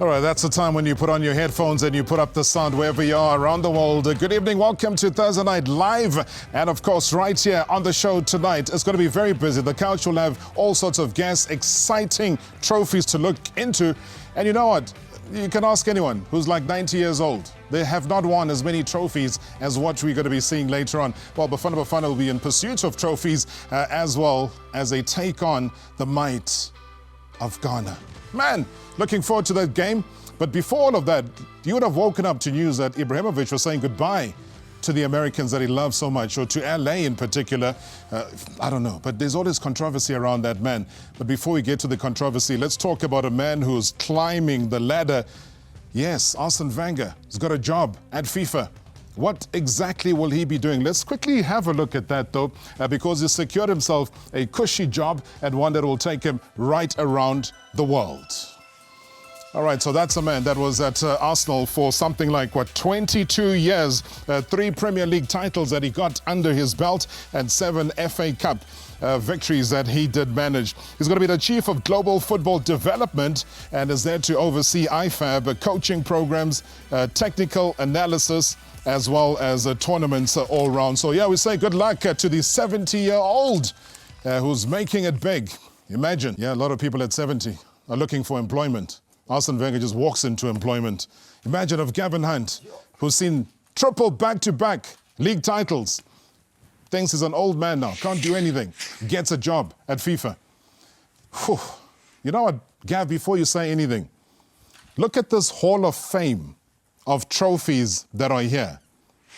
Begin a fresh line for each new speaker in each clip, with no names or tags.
All right, that's the time when you put on your headphones and you put up the sound wherever you are around the world. Good evening, welcome to Thursday Night Live. And of course, right here on the show tonight, it's going to be very busy. The couch will have all sorts of guests, exciting trophies to look into. And you know what? You can ask anyone who's like 90 years old. They have not won as many trophies as what we're going to be seeing later on. Well, Bafana Bafana will be in pursuit of trophies as well as they take on the might of Ghana. Man, looking forward to that game. But before all of that, you would have woken up to news that Ibrahimovic was saying goodbye to the Americans that he loves so much, or to LA in particular. I don't know, but there's all this controversy around that man. But before we get to the controversy, let's talk about a man who's climbing the ladder. Yes, Austin Vanga has got a job at FIFA. What exactly will he be doing? Let's quickly have a look at that, though, because he secured himself a cushy job and one that will take him right around the world. All right, so that's a man that was at Arsenal for something like, 22 years, 3 Premier League titles that he got under his belt and 7 FA Cup victories that he did manage. He's going to be the Chief of Global Football Development and is there to oversee IFAB, coaching programs, technical analysis, as well as tournaments all round. So yeah, we say good luck to the 70-year-old who's making it big. Imagine, yeah, a lot of people at 70 are looking for employment. Austin Vanga just walks into employment. Imagine of Gavin Hunt, who's seen triple back-to-back league titles. Thinks he's an old man now, can't do anything. Gets a job at FIFA. Whew. You know what, Gav, before you say anything, look at this Hall of Fame of trophies that are here.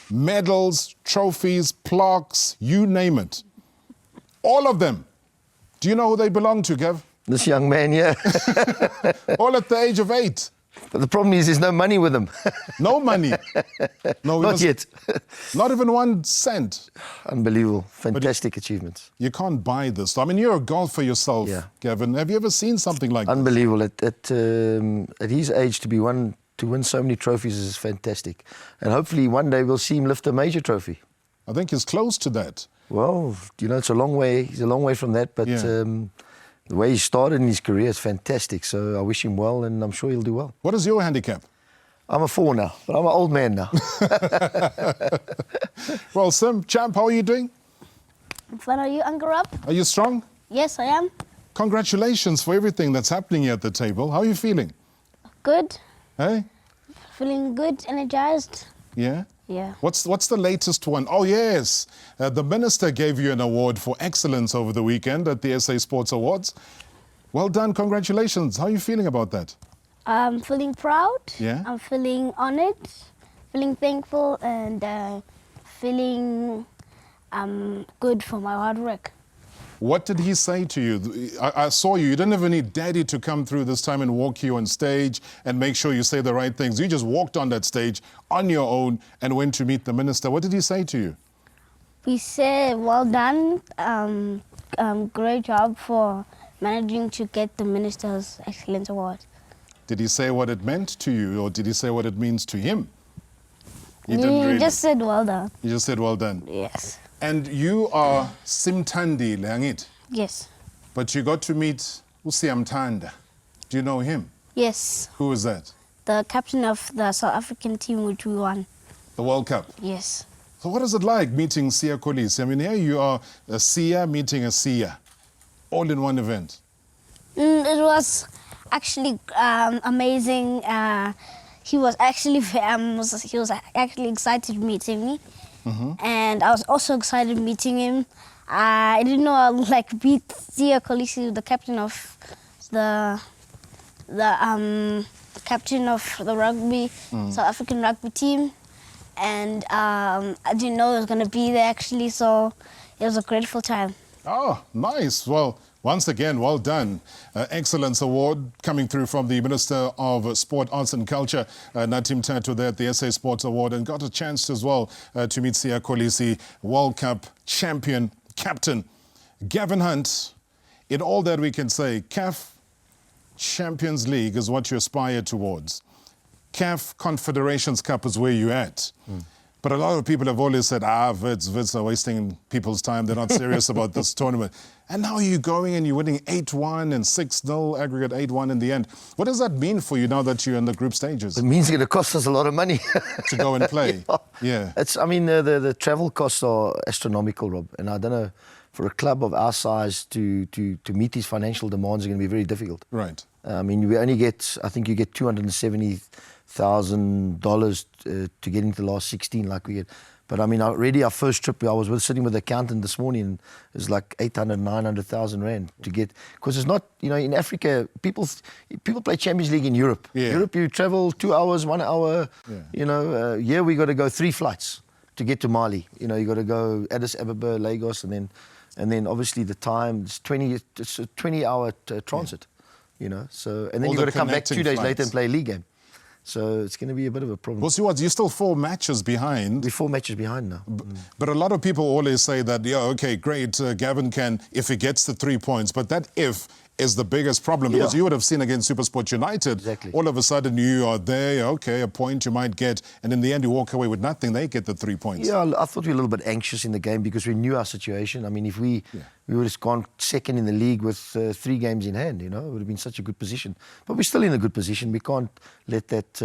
Medals, trophies, plaques, you name it. All of them. Do you know who they belong to, Gav?
This young man, yeah.
All at the age of 8.
But the problem is there's no money with him.
No money? No,
Not yet.
Not even 1 cent?
Unbelievable. Fantastic achievements.
You can't buy this. I mean, you're a golfer yourself,
Yeah.
Gavin. Have you ever seen something like this?
Unbelievable. At his age to win so many trophies is fantastic. And hopefully one day we'll see him lift a major trophy.
I think he's close to that.
Well, you know, it's a long way. He's a long way from that, but
Yeah.
the way he started in his career is fantastic. So I wish him well, and I'm sure he'll do well.
What is your handicap?
I'm a 4 now, but I'm an old man now.
Well, Sim, champ, how are you doing?
I'm fine. Are you, Uncle Rob?
Are you strong?
Yes, I am.
Congratulations for everything that's happening here at the table. How are you feeling?
Good.
Hey?
Feeling good, energized.
Yeah?
Yeah.
What's the latest one? Oh, yes. The minister gave you an award for excellence over the weekend at the SA Sports Awards. Well done. Congratulations. How are you feeling about that?
I'm feeling proud.
Yeah?
I'm feeling honored, feeling thankful, and feeling good for my hard work.
What did he say to you? I saw you. You didn't even need Daddy to come through this time and walk you on stage and make sure you say the right things. You just walked on that stage on your own and went to meet the minister. What did he say to you?
We said, well done, great job for managing to get the Minister's Excellence Award.
Did he say what it meant to you, or did he say what it means to him? He
He
didn't really.
just said, well done.
He just said, well done.
Yes.
And you are Simthandile, angit?
Yes.
But you got to meet Simthandile. Do you know him?
Yes.
Who is that?
The captain of the South African team, which we won.
The World Cup.
Yes.
So what is it like meeting Siya Kolisi? I mean, here you are, a Siya meeting a Siya, all in one event.
It was actually amazing. He was actually excited meeting me, and I was also excited meeting him. I didn't know I would beat Siya Kolisi, the captain of the rugby South African rugby team, and I didn't know it was going to be there actually. So it was a grateful time.
Oh, nice. Well, once again, well done. Excellence Award coming through from the Minister of Sport, Arts and Culture, Natim Tatu, there at the SA Sports Award, and got a chance as well to meet Siya Kolisi, World Cup champion, captain. Gavin Hunt, in all that we can say, CAF Champions League is what you aspire towards. CAF Confederations Cup is where you're at. But a lot of people have always said, Wits are wasting people's time. They're not serious about this tournament. And now you're going and you're winning 8-1 and 6-0, aggregate 8-1 in the end. What does that mean for you now that you're in the group stages?
It means it's going to cost us a lot of money.
To go and play. Yeah.
I mean, the travel costs are astronomical, Rob. And I don't know, for a club of our size to meet these financial demands are going to be very difficult.
Right.
I mean, we only get, I think you get $270,000 to get into the last 16 like we get. But I mean, already our first trip, I was sitting with the accountant this morning, and it was like 800,000, 900,000 rand to get. Because it's not, you know, in Africa, people play Champions League in Europe.
Yeah.
Europe, you travel 2 hours, 1 hour.
Yeah.
You know, here we got to go 3 flights to get to Mali. You know, you got to go Addis Ababa, Lagos, and then obviously the time, it's a 20-hour transit. You know, so and then
All
you got
the
to come back 2 days
connecting
later and
flights.
play a league game. So it's going to be a bit of a problem.
Well, see what, you're still 4 matches behind.
We're 4 matches behind now.
But a lot of people always say that, yeah, okay, great, Gavin can, if he gets the 3 points, but that if is the biggest problem, because you would have seen against SuperSport United,
Exactly.
all of a sudden you are there, okay, a point you might get, and in the end you walk away with nothing, they get the 3 points.
Yeah, I thought we were a little bit anxious in the game because we knew our situation. I mean, if we would have gone second in the league with 3 games in hand, you know, it would have been such a good position. But we're still in a good position. We can't let that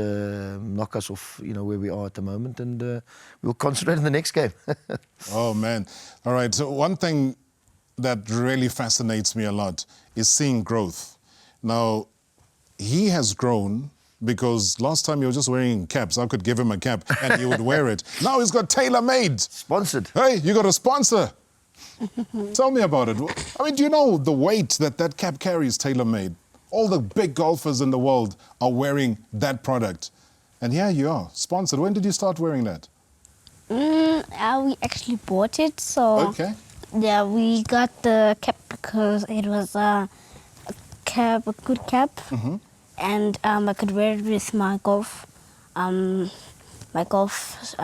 knock us off, you know, where we are at the moment, and we'll concentrate on the next game.
Oh, man. All right, so one thing that really fascinates me a lot is seeing growth. Now, he has grown because last time he was just wearing caps. I could give him a cap and he would wear it. Now he's got tailor-made.
Sponsored.
Hey, you got a sponsor. Tell me about it. I mean, do you know the weight that cap carries, tailor-made? All the big golfers in the world are wearing that product. And here you are, sponsored. When did you start wearing that?
We actually bought it, so...
Okay.
Yeah, we got the cap because it was a good cap, and I could wear it with my golf, my golf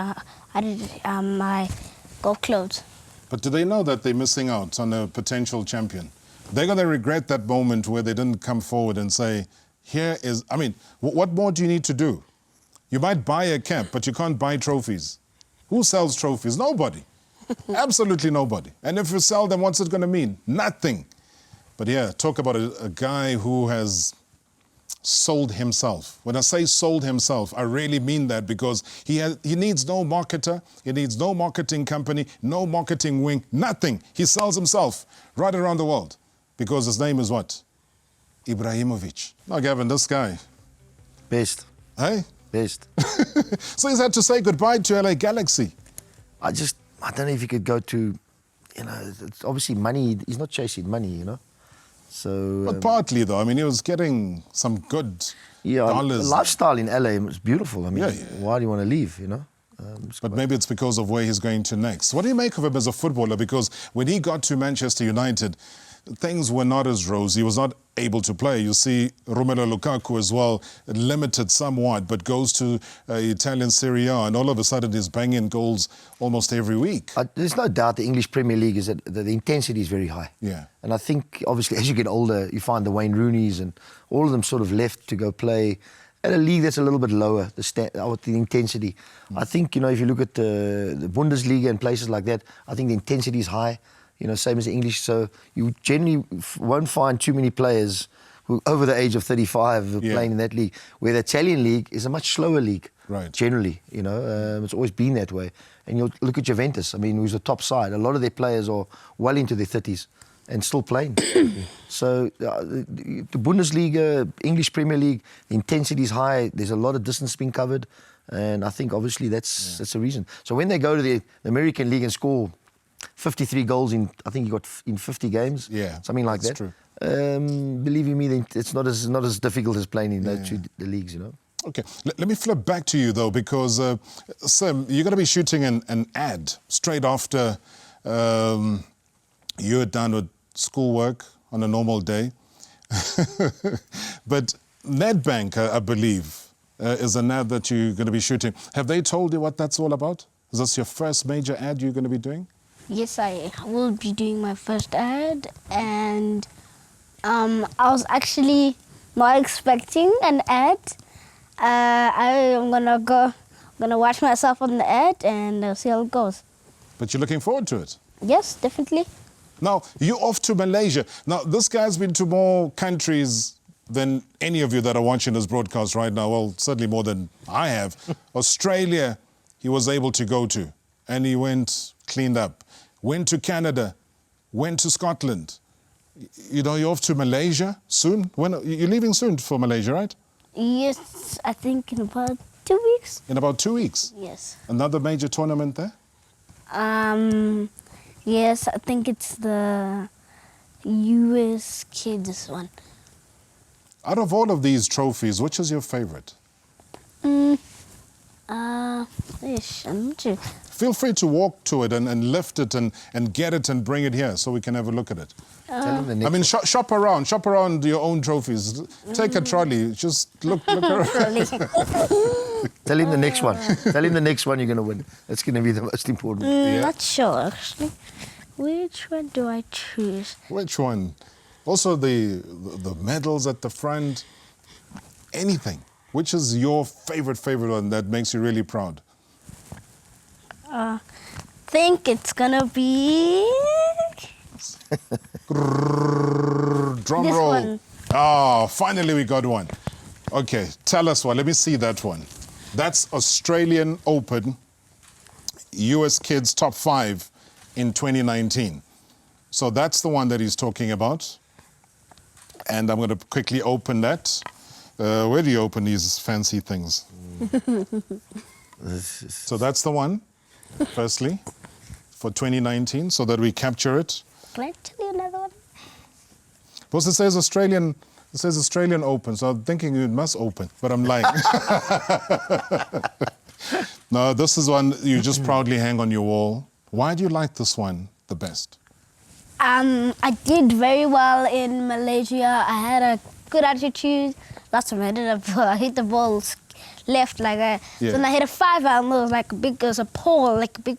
clothes.
But do they know that they're missing out on a potential champion? They're going to regret that moment where they didn't come forward and say, here is, I mean, what more do you need to do? You might buy a cap, but you can't buy trophies. Who sells trophies? Nobody. Absolutely nobody. And if you sell them, what's it going to mean? Nothing. But yeah, talk about a guy who has sold himself. When I say sold himself, I really mean that, because he needs no marketer, he needs no marketing company, no marketing wing, nothing. He sells himself right around the world because his name is what? Ibrahimovic. Now, Gavin, this guy.
Best.
Hey?
Best.
So he's had to say goodbye to LA Galaxy.
I don't know if he could go to, you know, it's obviously money. He's not chasing money, you know. So.
But partly, though, I mean, he was getting some good dollars.
The lifestyle in LA is beautiful. I mean, why do you want to leave, you know?
But maybe it's because of where he's going to next. What do you make of him as a footballer? Because when he got to Manchester United, things were not as rosy. He was not able to play. You see Romelu Lukaku as well, limited somewhat, but goes to Italian Serie A, and all of a sudden he's banging goals almost every week.
There's no doubt the English Premier League is that the intensity is very high.
Yeah.
And I think, obviously, as you get older, you find the Wayne Rooneys and all of them sort of left to go play at a league that's a little bit lower, the intensity. I think, you know, if you look at the Bundesliga and places like that, I think the intensity is high. You know, same as the English. So you generally won't find too many players who over the age of 35 playing in that league. Where the Italian league is a much slower league,
right?
Generally, you know, it's always been that way. And you look at Juventus. I mean, who's the top side? A lot of their players are well into their 30s and still playing. So the Bundesliga, English Premier League, the intensity is high. There's a lot of distance being covered, and I think obviously that's a reason. So when they go to the American League and score 53 goals in, I think he got in 50 games, something like that.
True.
Believe you me, it's not as difficult as playing in those the leagues, you know.
Okay, let me flip back to you though, because Sim, you're going to be shooting an ad straight after you're done with schoolwork on a normal day. But Nedbank, I believe, is an ad that you're going to be shooting. Have they told you what that's all about? Is this your first major ad you're going to be doing?
Yes, I will be doing my first ad, and I was actually not expecting an ad. I'm gonna go gonna watch myself on the ad and see how it goes.
But you're looking forward to it.
Yes, definitely.
Now, you're off to Malaysia. Now, this guy's been to more countries than any of you that are watching this broadcast right now. Well, certainly more than I have. Australia, he was able to go to, and he went cleaned up. Went to Canada, went to Scotland. You know, you're off to Malaysia soon? When you're leaving soon for Malaysia, right?
Yes, I think in about 2 weeks.
In about 2 weeks?
Yes.
Another major tournament there?
Yes, I think it's the US kids one.
Out of all of these trophies, which is your favorite?
I'm not sure.
Feel free to walk to it and lift it and get it and bring it here so we can have a look at it.
Tell him the next
I mean, shop around your own trophies. Take a trolley, just look around.
Tell him the next one. Tell him the next one you're going to win. That's going to be the most important.
Not sure, actually. Which one do I choose?
Which one? Also the medals at the front, anything. Which is your favorite one that makes you really proud?
Think it's gonna be
Drum
this
roll.
one.
Oh, finally we got one. Okay, tell us one. Let me see that one. That's Australian Open, US Kids Top 5 in 2019. So that's the one that he's talking about. And I'm going to quickly open that. Where do you open these fancy things? So that's the one, firstly, for 2019, so that we capture it.
Can I tell you another one?
Because it says Australian Open, so I'm thinking it must open, but I'm lying. No, this is one you just proudly hang on your wall. Why do you like this one the best?
I did very well in Malaysia. I had a good attitude. Last time I hit the ball left like that.
Yeah.
So then I hit a 5 and there was like a big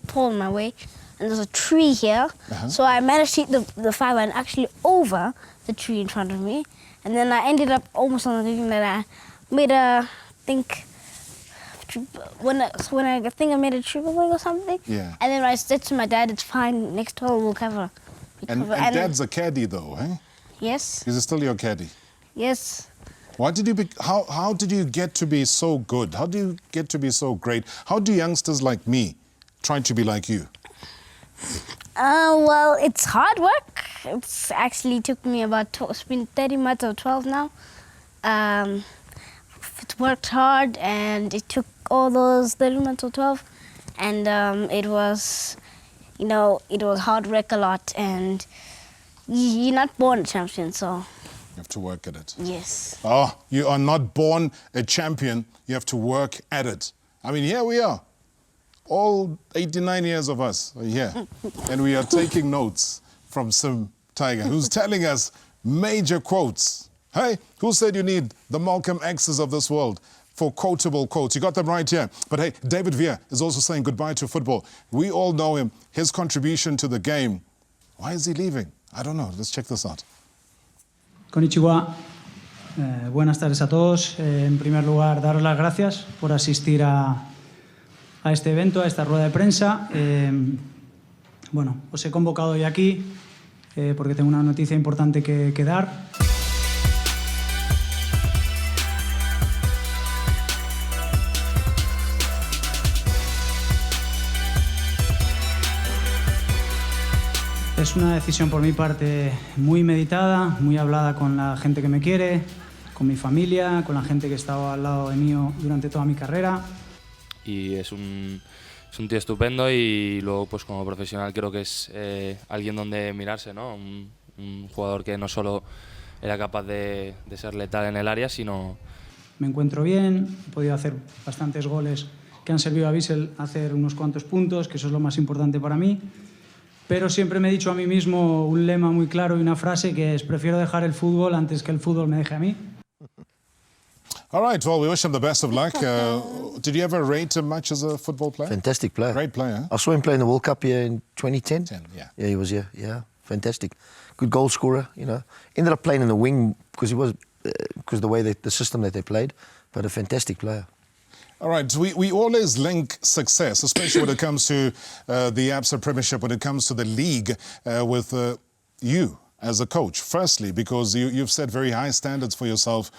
pole in my way. And there's a tree here. So I managed to hit the 5 and actually over the tree in front of me. And then I ended up almost on the thing that I made when I think I made a triple leg or something.
Yeah.
And then I said to my dad, it's fine, next hole we'll cover.
And Dad's a caddy though, eh?
Yes.
Is he still your caddy?
Yes.
How did you get to be so good? How do you get to be so great? How do youngsters like me try to be like you?
Well, it's hard work. It's actually took me it's been 30 months or 12 now. It worked hard and it took all those 30 months or 12. And it was hard work a lot. And you're not born a champion, so...
You have to work at it.
Yes.
Oh, you are not born a champion. You have to work at it. I mean, here we are. All 89 years of us are here. And we are taking notes from Sim-Tiger, who's telling us major quotes. Hey, who said you need the Malcolm X's of this world for quotable quotes? You got them right here. But hey, David Villa is also saying goodbye to football. We all know him, his contribution to the game. Why is he leaving? I don't know. Let's check this out.
Konnichiwa. Buenas tardes a todos. En primer lugar, daros las gracias por asistir a este evento, a esta rueda de prensa. Bueno, os he convocado hoy aquí porque tengo una noticia importante que dar. Es una decisión por mi parte muy meditada, muy hablada con la gente que me quiere, con mi familia, con la gente que ha estado al lado de mí durante toda mi carrera.
Y es un tío estupendo y luego pues como profesional creo que es alguien donde mirarse, ¿no? Un jugador que no solo era capaz de ser letal en el área, sino...
Me encuentro bien, he podido hacer bastantes goles que han servido a Wiesel a hacer unos cuantos puntos, que eso es lo más importante para mí. Pero siempre me he dicho a mí mismo un lema muy claro y una frase que es prefiero dejar el fútbol antes que el fútbol me deje a mí.
All right, well, we wish him the best of luck. Did you ever rate him much as a football player?
Fantastic player.
Great player.
I saw him play in the World Cup here in 2010.
Yeah.
Yeah, he was here. Yeah, fantastic. Good goal scorer, you know. Ended up playing in the wing because the way the system that they played, but a fantastic player.
All right, we always link success, especially when it comes to the Absa Premiership, when it comes to the league, with you as a coach. Firstly, because you've set very high standards for yourself.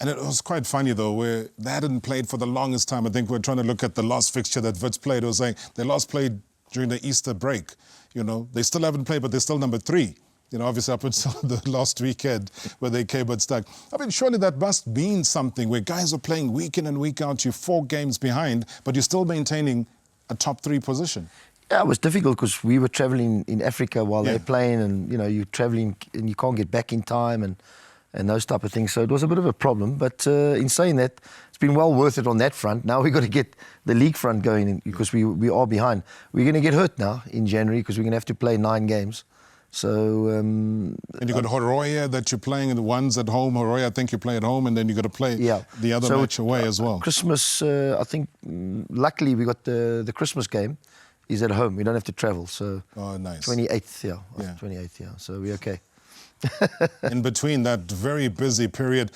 And it was quite funny, though, where they hadn't played for the longest time. I think we're trying to look at the last fixture that Wits played. It was like they last played during the Easter break. You know, they still haven't played, but they're still number 3. You know, obviously up until the last weekend where they came but stuck. I mean, surely that must mean something where guys are playing week in and week out. You're 4 games behind, but you're still maintaining a top 3 position.
Yeah, it was difficult because we were travelling in Africa while they're playing, and, you know, you're travelling and you can't get back in time and those type of things. So it was a bit of a problem. But in saying that, it's been well worth it on that front. Now we've got to get the league front going because we are behind. We're going to get hurt now in January because we're going to have to play 9 games. So
and you've got Horoya that you're playing, and the ones at home. Horoya, I think you play at home, and then you've got to play the other match away as well.
Christmas, I think, luckily we got the Christmas game is at home. We don't have to travel. So
nice.
28th, 28th, So we're okay.
In between that very busy period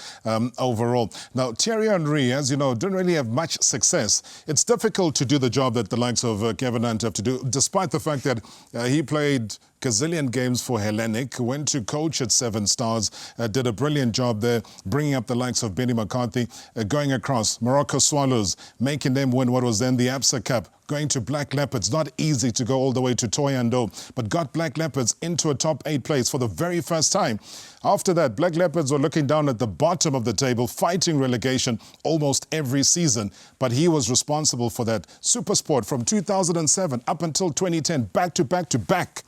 overall. Now, Thierry Henry, as you know, didn't really have much success. It's difficult to do the job that the likes of Gavin Hunt have to do, despite the fact that he played gazillion games for Hellenic, went to coach at 7 Stars, did a brilliant job there, bringing up the likes of Benny McCarthy, going across Morocco Swallows, making them win what was then the Absa Cup, going to Black Leopards. Not easy to go all the way to Thohoyandou, but got Black Leopards into a top 8 place for the very first time. After that, Black Leopards were looking down at the bottom of the table, fighting relegation almost every season. But he was responsible for that. SuperSport from 2007 up until 2010, back-to-back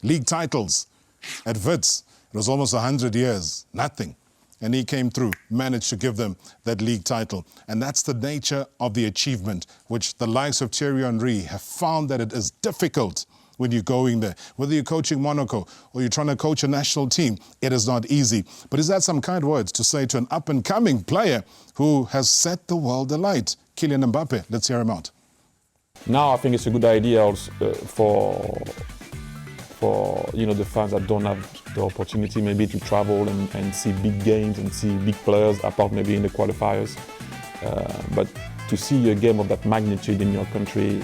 league titles at Wits. It was almost 100 years, nothing. And he came through, managed to give them that league title. And that's the nature of the achievement, which the likes of Thierry Henry have found that it is difficult when you're going there. Whether you're coaching Monaco or you're trying to coach a national team, it is not easy. But is that some kind words to say to an up-and-coming player who has set the world alight? Kylian Mbappe, let's hear him out.
Now I think it's a good idea also for the fans that don't have the opportunity maybe to travel and see big games and see big players, apart maybe in the qualifiers. But to see a game of that magnitude in your country,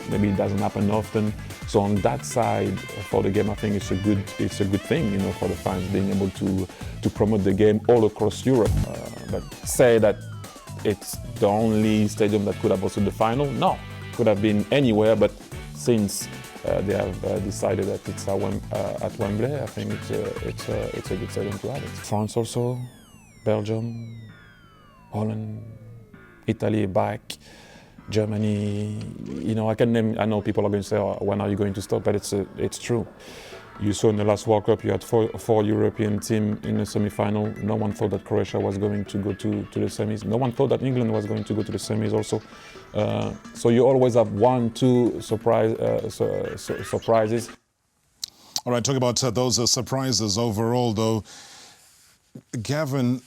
maybe it doesn't happen often. So on that side, for the game, I think it's a good thing, for the fans being able to promote the game all across Europe. But say that it's the only stadium that could have hosted the final. No, could have been anywhere. But since they have decided that it's at Wembley, I think it's a good stadium to have it. France also, Belgium, Holland, Italy back, Germany. I can name. I know people are going to say, "When are you going to stop?" But it's true. You saw in the last World Cup, you had four European teams in the semi-final. No one thought that Croatia was going to go to the semis. No one thought that England was going to go to the semis also. So you always have 1-2 surprises.
All right, talking about those surprises overall, though, Gavin,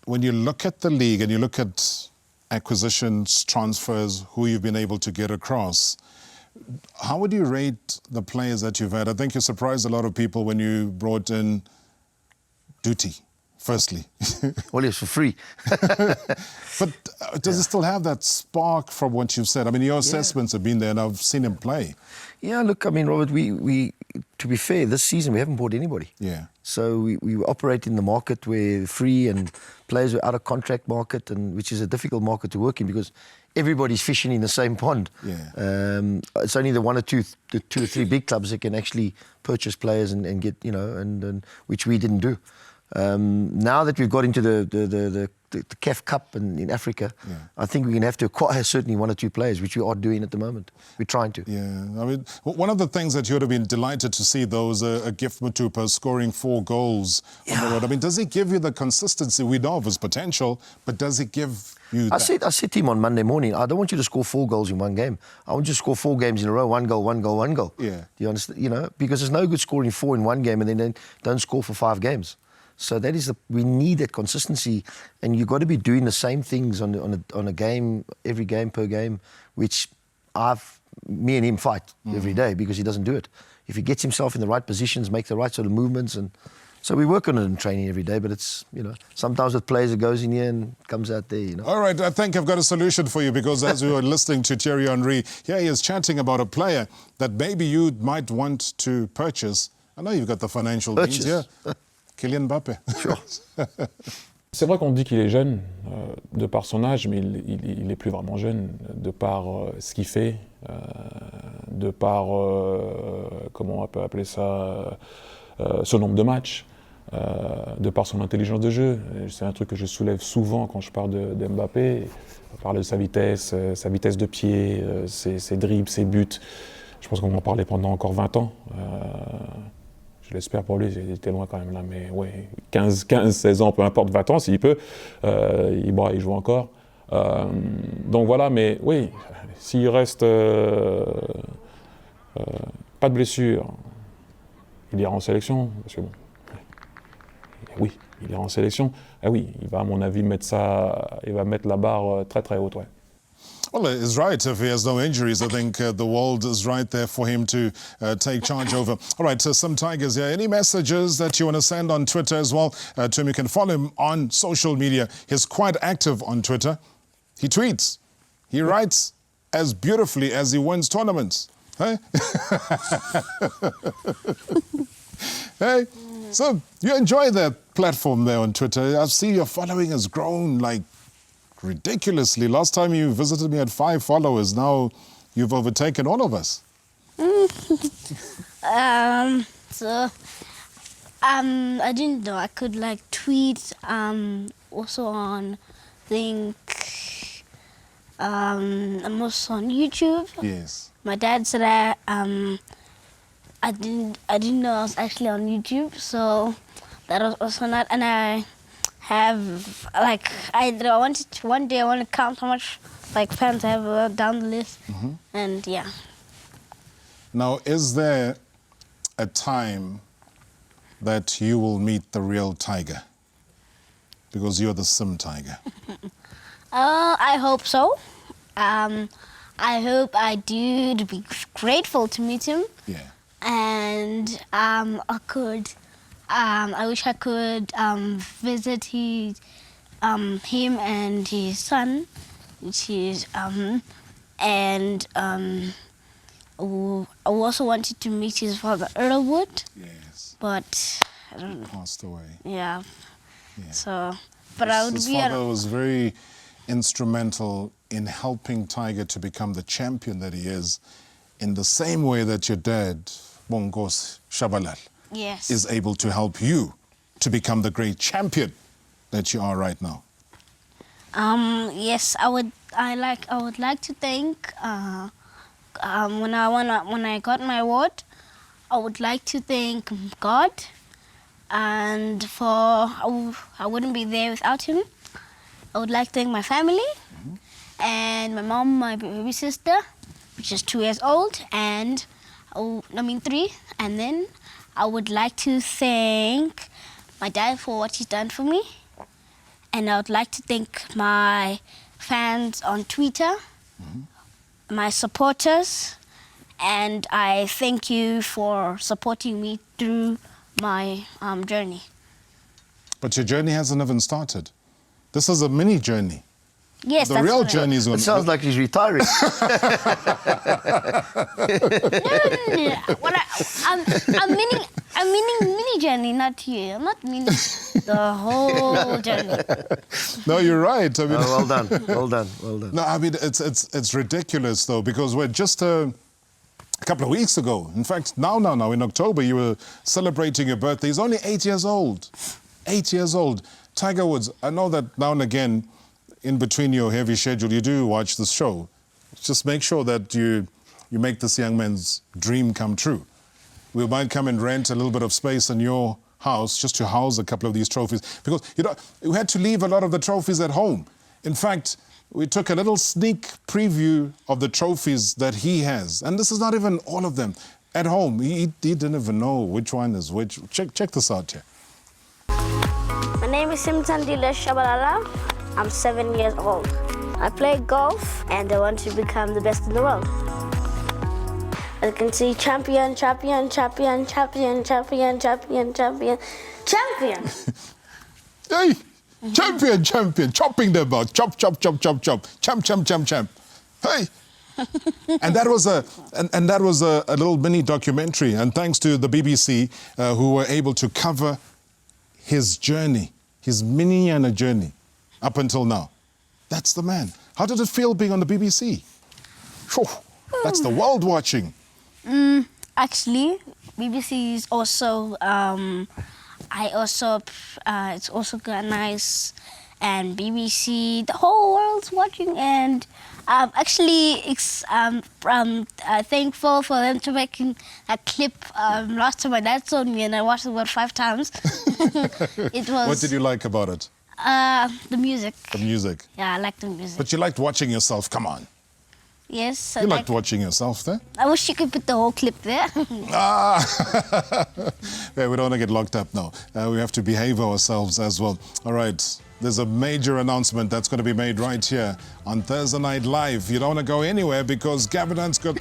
when you look at the league and you look at acquisitions, transfers, who you've been able to get across, how would you rate the players that you've had? I think you surprised a lot of people when you brought in Duty, firstly.
Well, it's for free.
But does it still have that spark from what you've said? I mean, your assessments have been there and I've seen him play.
Yeah, look, I mean, Robert, we to be fair, this season we haven't bought anybody.
Yeah.
So we operate in the market where free and players are out of contract market, and which is a difficult market to work in because everybody's fishing in the same pond.
Yeah.
It's only the two or three big clubs that can actually purchase players and get, and which we didn't do. Now that we've got into the CAF Cup in Africa, I think we're going to have to acquire certainly 1 or 2 players, which we are doing at the moment. We're trying to.
Yeah, I mean, one of the things that you would have been delighted to see, though, is a Gift Matupa scoring 4 goals on the road. I mean, does he give you the consistency? We know of his potential, but does he give you that?
I said to him on Monday morning, I don't want you to score 4 goals in one game. I want you to score 4 games in a row, 1 goal, 1 goal, 1 goal.
Yeah.
Do you understand? Because there's no good scoring 4 in one game and then don't score for 5 games. So that is we need that consistency, and you've got to be doing the same things on a game, every game per game, which me and him fight every day because he doesn't do it. If he gets himself in the right positions, make the right sort of movements, and So we work on it in training every day, but it's, sometimes with players it goes in here and comes out there,
All right, I think I've got a solution for you, because as we were listening to Thierry Henry, here he is chatting about a player that maybe you might want to purchase. I know you've got the financial means here. Kylian Mbappé.
Sure.
C'est vrai qu'on dit qu'il est jeune de par son âge, mais il est plus vraiment jeune de par ce qu'il fait, de par, comment on peut appeler ça, son nombre de matchs, de par son intelligence de jeu. C'est un truc que je soulève souvent quand je parle de Mbappé. On parle de sa vitesse de pied, ses dribbles, ses buts. Je pense qu'on va en parler pendant encore 20 ans. Je l'espère pour lui, il était loin quand même là, mais ouais, 15, 16 ans, peu importe, 20 ans, s'il peut, il joue encore. Donc voilà, mais oui, s'il reste pas de blessure, il ira en sélection, parce que bon, oui, il ira en sélection. Ah oui, il va à mon avis mettre la barre très très haute, ouais.
Well, he's right. If he has no injuries, I think the world is right there for him to take charge over. All right, so some Tigers here. Any messages that you want to send on Twitter as well to him? You can follow him on social media. He's quite active on Twitter. He tweets. He writes as beautifully as he wins tournaments. Hey? Hey? So you enjoy that platform there on Twitter. I see your following has grown like ridiculously. Last time you visited me at 5 followers. Now you've overtaken all of us.
I didn't know I could tweet also on I'm also on YouTube.
Yes.
My dad said I didn't know I was actually on YouTube, so that was also not, and I have one day I want to count how much fans I have down the list, and yeah.
Now, is there a time that you will meet the real tiger? Because you're the Sim Tiger.
I hope so. I hope I do, to be grateful to meet him.
Yeah.
And I wish I could visit him and his son, which is I also wanted to meet his father Earlwood.
Yes.
But I don't know.
Passed away.
Yeah.
Yeah.
So, but I would
His
be.
father was very instrumental in helping Tiger to become the champion that he is, in the same way that your dad, Tshabalala,
Yes.
is able to help you to become the great champion that you are right now.
Yes, I would like to thank when I got my award, I would like to thank God, and I wouldn't be there without him. I would like to thank my family and my mom, my baby sister, which is 2 years old, and 3. And then I would like to thank my dad for what he's done for me. And I would like to thank my fans on Twitter, my supporters, and I thank you for supporting me through my journey.
But your journey hasn't even started. This is a mini journey.
Yes,
The
that's
real
what
journey is
It
on.
sounds like he's retiring.
I'm meaning mini journey, not you. I'm not meaning the whole journey.
No, you're right. I mean,
Well done, well done, well done.
no, I mean it's ridiculous though, because we're just a couple of weeks ago. In fact, now in October, you were celebrating your birthday. He's only 8 years old. 8 years old. Tiger Woods. I know that now and again, in between your heavy schedule, you do watch this show. Just make sure that you make this young man's dream come true. We might come and rent a little bit of space in your house just to house a couple of these trophies, because we had to leave a lot of the trophies at home. In fact, we took a little sneak preview of the trophies that he has, and this is not even all of them. At home, he didn't even know which one is which. Check this out here.
My name is Simthandile Tshabalala. I'm 7 years old. I play golf and I want to become the best in the world. As you can see, champion, champion, champion, champion, champion, champion, champion, Champion.
Hey, champion, chopping them out. Chop. Champ. Hey. And that was a little mini documentary, and thanks to the BBC who were able to cover his journey, his mini journey up until now. That's the man. How did it feel being on the BBC? Whew, that's the world watching.
Actually, BBC is also it's also nice, and BBC, the whole world's watching, and actually it's thankful for them to make a clip. Last time my dad told me, and I watched it about 5 times. It was.
What did you like about it?
The music.
The music.
Yeah, I like the music.
But you liked watching yourself. Come on.
Yes.
You liked watching yourself there?
I wish you could put the whole clip there.
Yeah, we don't want to get locked up now. We have to behave ourselves as well. All right. There's a major announcement that's going to be made right here on Thursday Night Live. You don't want to go anywhere because Gavin Hunt's got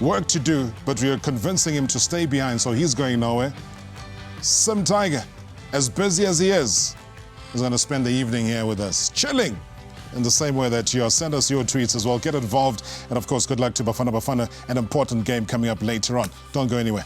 work to do, but we are convincing him to stay behind, so he's going nowhere. Sim-Tiger, as busy as he is going to spend the evening here with us, chilling in the same way that you are. Send us your tweets as well. Get involved. And, of course, good luck to Bafana, an important game coming up later on. Don't go anywhere.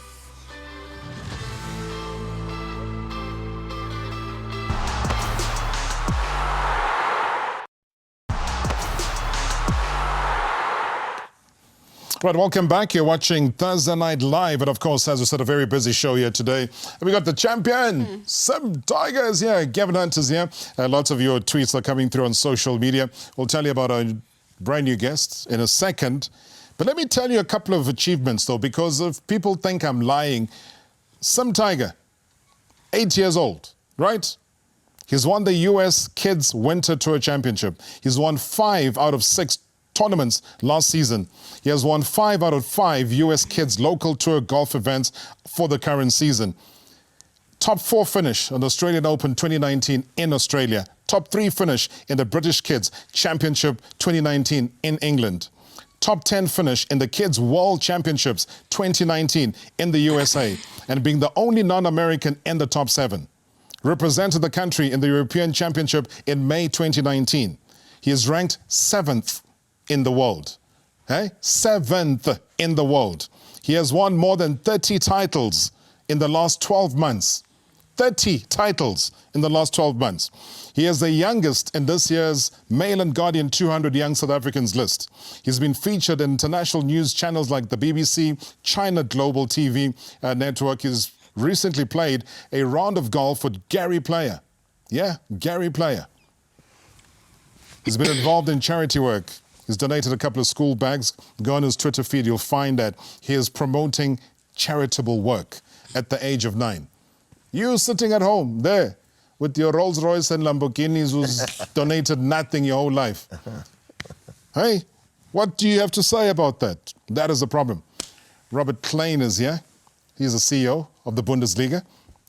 Right, welcome back. You're watching Thursday Night Live. And, of course, as we said, a very busy show here today. And we got the champion, Sim-Tiger is here. Gavin Hunt is here. Lots of your tweets are coming through on social media. We'll tell you about our brand new guest in a second. But let me tell you a couple of achievements, though, because if people think I'm lying, Sim-Tiger, 8 years old, right? He's won the US Kids Winter Tour Championship. He's won 5 out of 6 tournaments last season. He has won 5 out of 5 US Kids Local Tour golf events for the current season. Top 4 finish on the Australian Open 2019 in Australia. Top 3 finish in the British Kids Championship 2019 in England. Top 10 finish in the Kids World Championships 2019 in the USA, and being the only non-American in the top 7. Represented the country in the European Championship in May 2019. He is ranked 7th in the world. 7th in the world. He has won more than 30 titles in the last 12 months. 30 titles in the last 12 months. He is the youngest in this year's Mail and Guardian 200 Young South Africans list. He's been featured in international news channels like the BBC, China Global TV network. He's recently played a round of golf with Gary Player. Yeah, Gary Player. He's been involved in charity work. He's donated a couple of school bags. Go on his Twitter feed, you'll find that he is promoting charitable work at the age of 9. You sitting at home there with your Rolls Royce and Lamborghinis who's donated nothing your whole life. Hey, what do you have to say about that? That is the problem. Robert Klein is here. He's the CEO of the Bundesliga.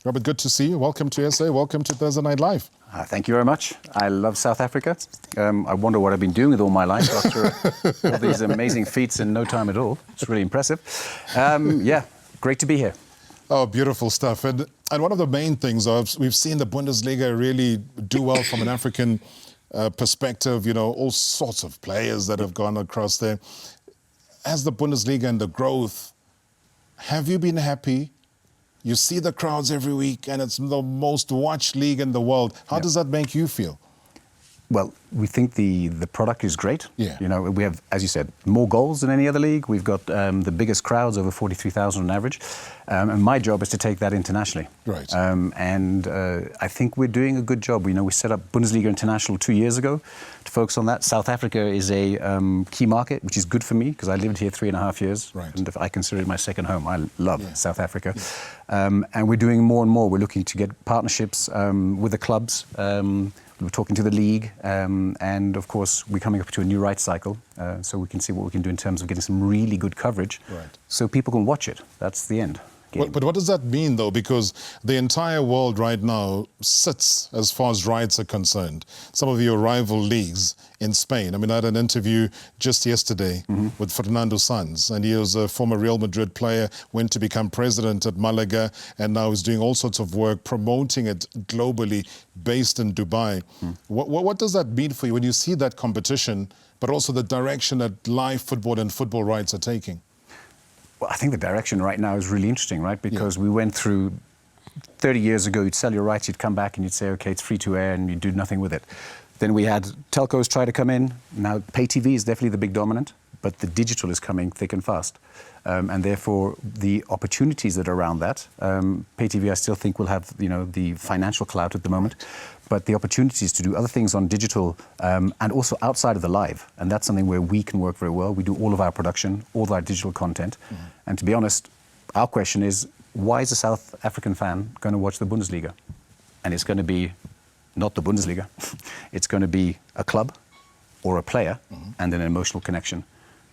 Robert, good to see you. Welcome to SA. Welcome to Thursday Night Live.
Thank you very much. I love South Africa. I wonder what I've been doing with all my life after all these amazing feats in no time at all. It's really impressive. Yeah, great to be here.
Oh, beautiful stuff. And one of the main things we've seen the Bundesliga really do well from an African perspective. You know, all sorts of players that have gone across there. As the Bundesliga and the growth, have you been happy? You see the crowds every week, and it's the most watched league in the world. How does that make you feel?
Well, we think the product is great.
Yeah.
You know, we have, as you said, more goals than any other league. We've got the biggest crowds, over 43,000 on average. And my job is to take that internationally.
Right.
And I think we're doing a good job. You know, we set up Bundesliga International 2 years ago to focus on that. South Africa is a key market, which is good for me because I lived here 3.5 years.
Right.
And I consider it my second home. I love South Africa. Yeah. And we're doing more and more. We're looking to get partnerships with the clubs. We're talking to the league, and of course, we're coming up to a new rights cycle, so we can see what we can do in terms of getting some really good coverage,
right,
so people can watch it. That's the end. game.
But what does that mean, though? Because the entire world right now sits as far as rights are concerned. Some of your rival leagues in Spain. I mean, I had an interview just yesterday with Fernando Sanz, and he was a former Real Madrid player, went to become president at Malaga, and now is doing all sorts of work promoting it globally, based in Dubai. What does that mean for you when you see that competition, but also the direction that live football and football rights are taking?
Well, I think the direction right now is really interesting, right? Because we went through 30 years ago, you'd sell your rights, you'd come back and you'd say, okay, it's free to air, and you'd do nothing with it. Then we had telcos try to come in. Now, pay TV is definitely the big dominant, but the digital is coming thick and fast. And therefore, the opportunities that are around that, pay TV, I still think will have, the financial clout at the moment, but the opportunities to do other things on digital and also outside of the live. And that's something where we can work very well. We do all of our production, all of our digital content. And to be honest, our question is, why is a South African fan going to watch the Bundesliga? And it's going to be not the Bundesliga. It's going to be a club or a player and an emotional connection.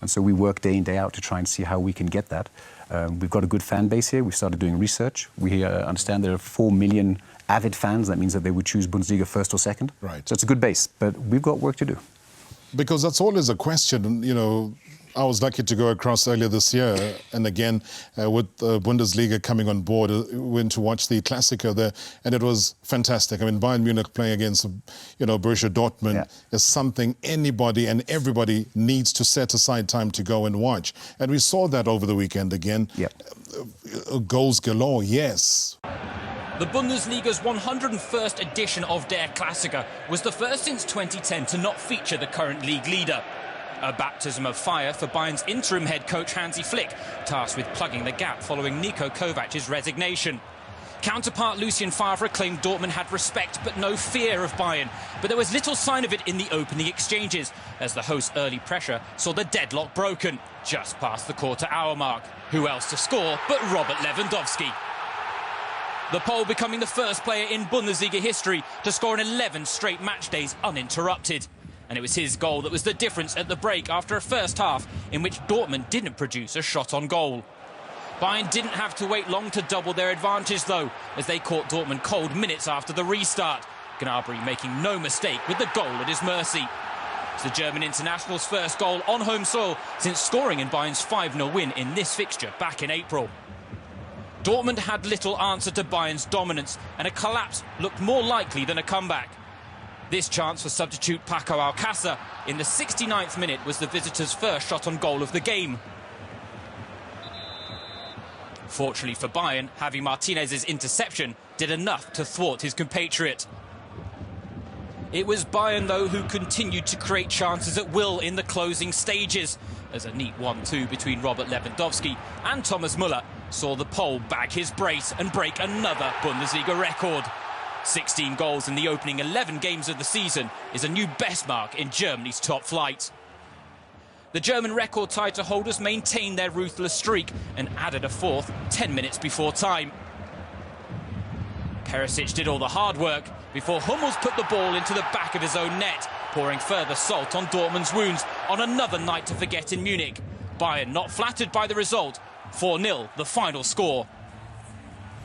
And so we work day in, day out to try and see how we can get that. We've got a good fan base here. We've started doing research. We understand there are 4 million avid fans. That means that they would choose Bundesliga first or second.
Right.
So it's a good base, but we've got work to do.
Because that's always a question, I was lucky to go across earlier this year, and again, with the Bundesliga coming on board, went to watch the Klassiker there, and it was fantastic. I mean, Bayern Munich playing against, Borussia Dortmund is something anybody and everybody needs to set aside time to go and watch. And we saw that over the weekend again. Goals galore, yes.
The Bundesliga's 101st edition of Der Klassiker was the first since 2010 to not feature the current league leader. A baptism of fire for Bayern's interim head coach Hansi Flick, tasked with plugging the gap following Niko Kovac's resignation. Counterpart Lucien Favre claimed Dortmund had respect but no fear of Bayern, but there was little sign of it in the opening exchanges, as the host's early pressure saw the deadlock broken just past the quarter-hour mark. Who else to score but Robert Lewandowski? The Pole becoming the first player in Bundesliga history to score in 11 straight match days uninterrupted. And it was his goal that was the difference at the break after a first half in which Dortmund didn't produce a shot on goal. Bayern didn't have to wait long to double their advantage, though, as they caught Dortmund cold minutes after the restart. Gnabry making no mistake with the goal at his mercy. It's the German international's first goal on home soil since scoring in Bayern's 5-0 win in this fixture back in April. Dortmund had little answer to Bayern's dominance, and a collapse looked more likely than a comeback. This chance for substitute Paco Alcácer in the 69th minute was the visitors' first shot on goal of the game. Fortunately for Bayern, Javi Martinez's interception did enough to thwart his compatriot. It was Bayern, though, who continued to create chances at will in the closing stages, as a neat 1-2 between Robert Lewandowski and Thomas Müller saw the Pole bag his brace and break another Bundesliga record. 16 goals in the opening 11 games of the season is a new best mark in Germany's top flight. The German record title holders maintained their ruthless streak and added a fourth 10 minutes before time. Perisic did all the hard work before Hummels put the ball into the back of his own net, pouring further salt on Dortmund's wounds on another night to forget in Munich. Bayern not flattered by the result. 4-0, the final score.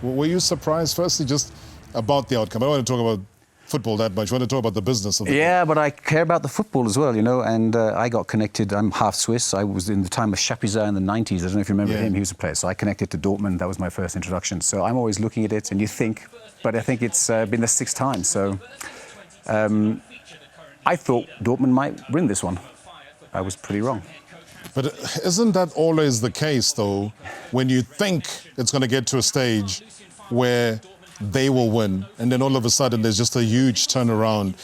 Were you surprised, firstly, just about the outcome? I don't want to talk about football that much. I want to talk about the business of it.
But I care about the football as well, and I got connected. I'm half Swiss. I was in the time of Chapuisat in the 90s. I don't know if you remember him. He was a player. So I connected to Dortmund. That was my first introduction. So I'm always looking at it, and you think, but I think it's been the 6th time. So I thought Dortmund might win this one. I was pretty wrong.
But isn't that always the case, though, when you think it's going to get to a stage where they will win, and then all of a sudden there's just a huge turnaround?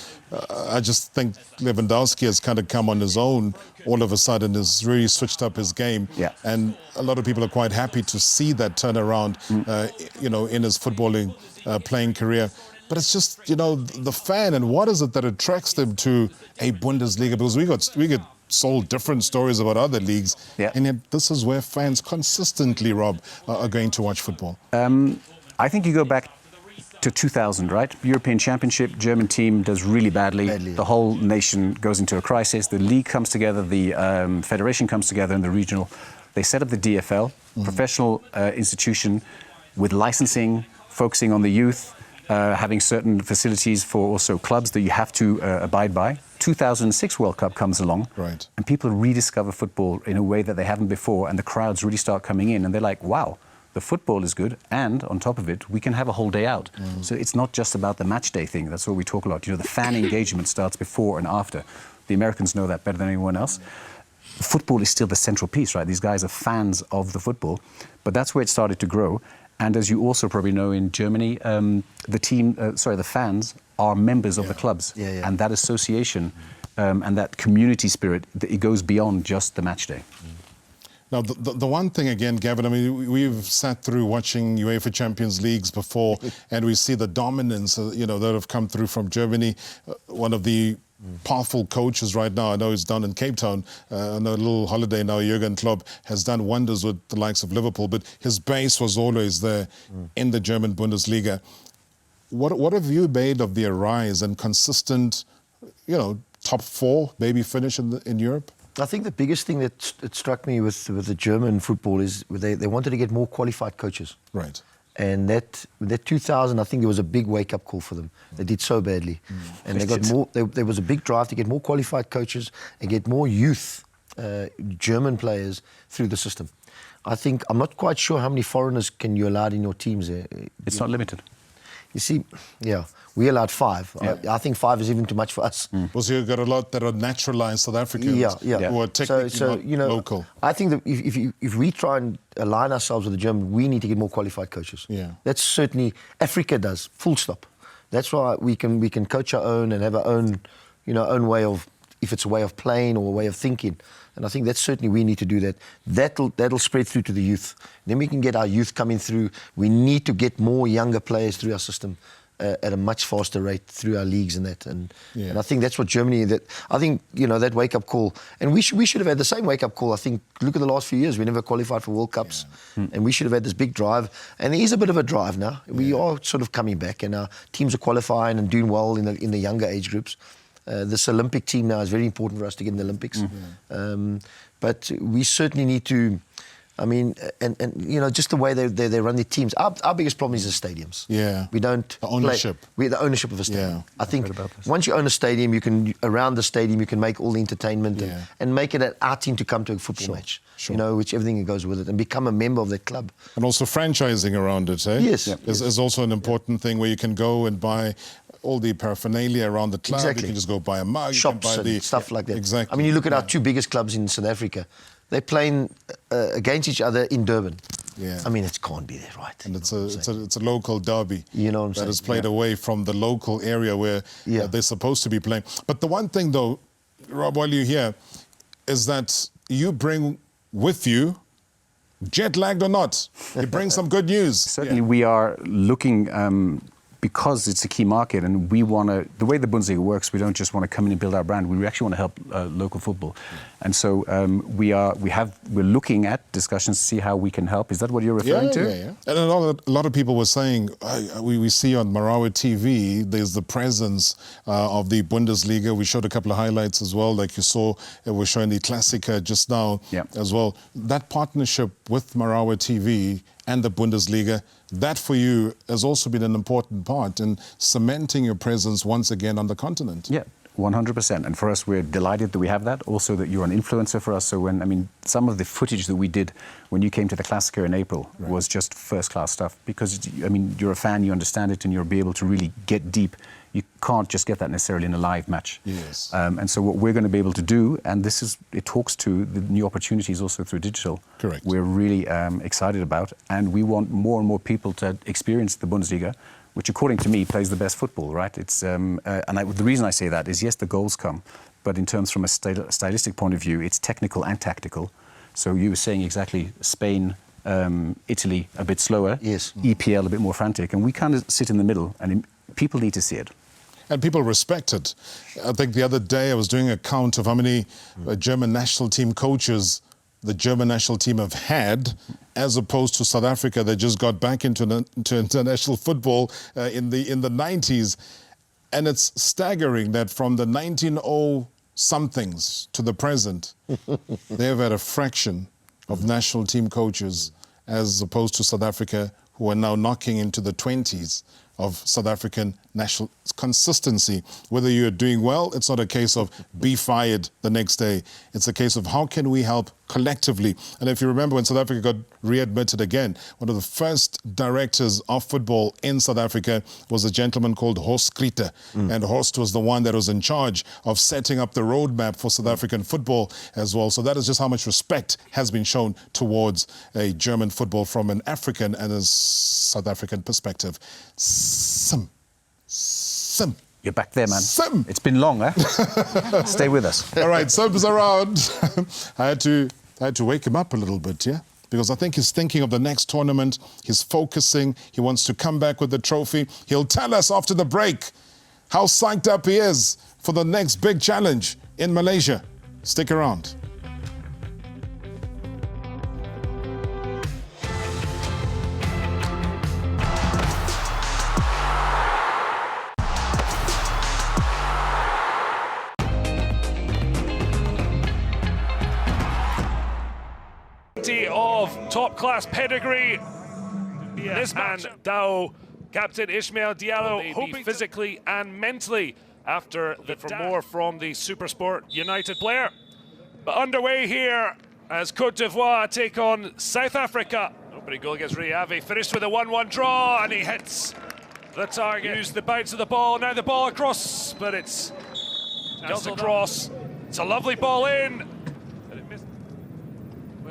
I just think Lewandowski has kind of come on his own all of a sudden, has really switched up his game. And a lot of people are quite happy to see that turnaround, in his footballing playing career. But it's just, the fan, and what is it that attracts them to a Bundesliga? Because we get sold different stories about other leagues, and yet this is where fans consistently, Rob, are going to watch football.
I think you go back to 2000, right? European Championship, German team does really badly. The whole nation goes into a crisis. The league comes together, the federation comes together, and the regional. They set up the DFL, professional institution. with licensing, focusing on the youth, having certain facilities for also clubs that you have to abide by. 2006 World Cup comes along,
right,
and people rediscover football in a way that they haven't before, and the crowds really start coming in, and they're like, wow, the football is good, and on top of it, we can have a whole day out. So it's not just about the match day thing. That's what we talk a lot. You know, the fan engagement starts before and after. The Americans know that better than anyone else. Football is still the central piece, right? These guys are fans of the football, but that's where it started to grow. And as you also probably know, in Germany, the fans are members of the clubs, and that association and that community spirit, it goes beyond just the match day.
Now, the one thing again, Gavin, I mean, we've sat through watching UEFA Champions Leagues before, and we see the dominance, you know, that have come through from Germany. One of the powerful coaches right now, I know he's down in Cape Town on a little holiday now, Jurgen Klopp, has done wonders with the likes of Liverpool, but his base was always there in the German Bundesliga. What have you made of their rise and consistent, you know, top 4 maybe finish in Europe?
I think the biggest thing that struck me with the German football is they wanted to get more qualified coaches.
Right.
And that 2000, I think there was a big wake-up call for them. They did so badly. And they got more. There was a big drive to get more qualified coaches and get more youth German players through the system. I think, I'm not quite sure how many foreigners can you allow in your teams.
It's not limited.
You see, yeah, we allowed 5.
Yeah.
I think 5 is even too much for us.
Well, so you've got a lot that are naturalized South Africans who are technically not
you know,
local.
I think that if we try and align ourselves with the German, we need to get more qualified coaches.
Yeah.
That's certainly, Africa does, full stop. That's why we can coach our own and have our own, you know, own way of, if it's a way of playing or a way of thinking. And I think that's certainly we need to do that. That'll spread through to the youth. Then we can get our youth coming through. We need to get more younger players through our system at a much faster rate through our leagues and that. And I think that's what Germany, I think, you know, that wake-up call. And we should have had the same wake-up call. I think, look at the last few years. We never qualified for World Cups. And we should have had this big drive. And there is a bit of a drive now. We are sort of coming back, and our teams are qualifying and doing well in the younger age groups. This Olympic team now is very important for us to get in the Olympics. But we certainly need to, I mean, and you know, just the way they run their teams. Our biggest problem is the stadiums.
Yeah.
We don't
the ownership.
We're the ownership of a stadium.
Yeah.
I think once you own a stadium, you can, around the stadium, you can make all the entertainment and make it our team to come to a football match. You know, which everything that goes with it, and become a member of that club.
And also franchising around it, eh?
Yes.
Is also an important thing where you can go and buy all the paraphernalia around the club.
Exactly.
You can just go buy a mug.
Shops
you can buy
and stuff like that.
Exactly.
I mean, you look at our 2 biggest clubs in South Africa. They're playing against each other in Durban.
Yeah.
I mean, it can't be there, right?
And it's a local derby.
You know what I'm
that
saying?
is played away from the local area where they're supposed to be playing. But the one thing, though, Rob, while you're here, is that you bring with you, jet lagged or not, you bring some good news.
Certainly, we are looking. Because it's a key market, and we want to, the way the Bundesliga works, we don't just want to come in and build our brand. We actually want to help local football, and so we're looking at discussions to see how we can help. Is that what you're referring to?
Yeah. And a lot of people were saying, we see on Marawa TV, there's the presence of the Bundesliga. We showed a couple of highlights as well, like you saw. We're showing the Klassiker just now as well. That partnership with Marawa TV and the Bundesliga, that for you has also been an important part in cementing your presence once again on the continent.
Yeah, 100%. And for us, we're delighted that we have that. Also that you're an influencer for us. So when, I mean, some of the footage that we did when you came to the Klassiker in April was just first-class stuff. Because, I mean, you're a fan, you understand it, and you'll be able to really get deep. You can't just get that necessarily in a live match.
Yes.
And so what we're going to be able to do, and it talks to the new opportunities also through digital.
Correct.
We're really excited about, and we want more and more people to experience the Bundesliga, which, according to me, plays the best football. Right? It's the reason I say that is yes, the goals come, but in terms from a stylistic point of view, it's technical and tactical. So you were saying exactly Spain. Italy a bit slower.
Yes.
EPL a bit more frantic, and we kind of sit in the middle, and people need to see it.
And people respect it. I think the other day I was doing a count of how many German national team coaches the German national team have had, as opposed to South Africa that just got back into international football in the 90s. And it's staggering that from the 1900-somethings to the present, they've had a fraction of national team coaches as opposed to South Africa, who are now knocking into the 20s of South African national consistency. Whether you're doing well, it's not a case of be fired the next day. It's a case of how can we help collectively. And if you remember when South Africa got readmitted again, one of the first directors of football in South Africa was a gentleman called Horst Kriete. And Horst was the one that was in charge of setting up the roadmap for South African football as well. So that is just how much respect has been shown towards a German football from an African and a South African perspective. Sim.
You're back there, man.
Sim.
It's been long, eh? Stay with us.
All right, Sim's around. I had to wake him up a little bit, yeah? Because I think he's thinking of the next tournament. He's focusing. He wants to come back with the trophy. He'll tell us after the break how psyched up he is for the next big challenge in Malaysia. Stick around.
Of top-class pedigree. This man, Dao, Captain Ismail Diallo, hoping physically and mentally after for more from the SuperSport United player. But underway here as Cote d'Ivoire take on South Africa. Opening goal against Riave, finished with a 1-1 draw, and he hits the target. Used the bounce of the ball, now the ball across, but it's dealt across. It's a lovely ball in.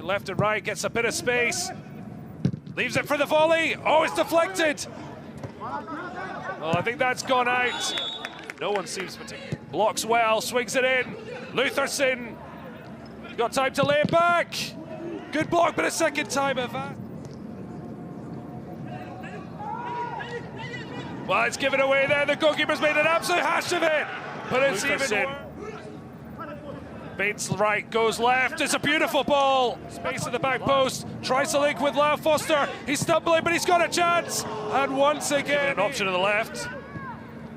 Left and right, gets a bit of space. Leaves it for the volley. Oh, it's deflected. Well, I think that's gone out. No one seems particular. Blocks well, swings it in. Lutherson got time to lay it back. Good block, but a second time of that. Well, it's given away there. The goalkeeper's made an absolute hash of it. But it's Lutherson. Even worse. Bates right, goes left. It's a beautiful ball. Space at the back post. Tries to link with Lyle Foster. He's stumbling, but he's got a chance. And once again, an option to the left.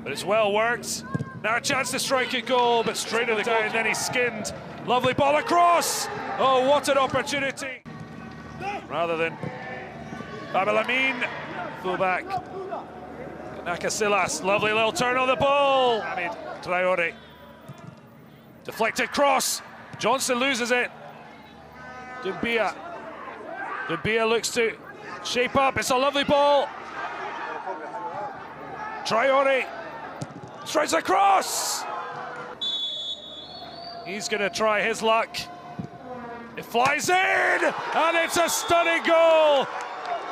But it's well worked. Now a chance to strike a goal, but straight to the down, and then he's skinned. Lovely ball across. Oh, what an opportunity. Rather than Babalamin, fullback. Nakasilas, lovely little turn on the ball. Hamid Traore. Deflected cross. Johnson loses it. Dumbia looks to shape up. It's a lovely ball. Traore strikes across. He's going to try his luck. It flies in, and it's a stunning goal.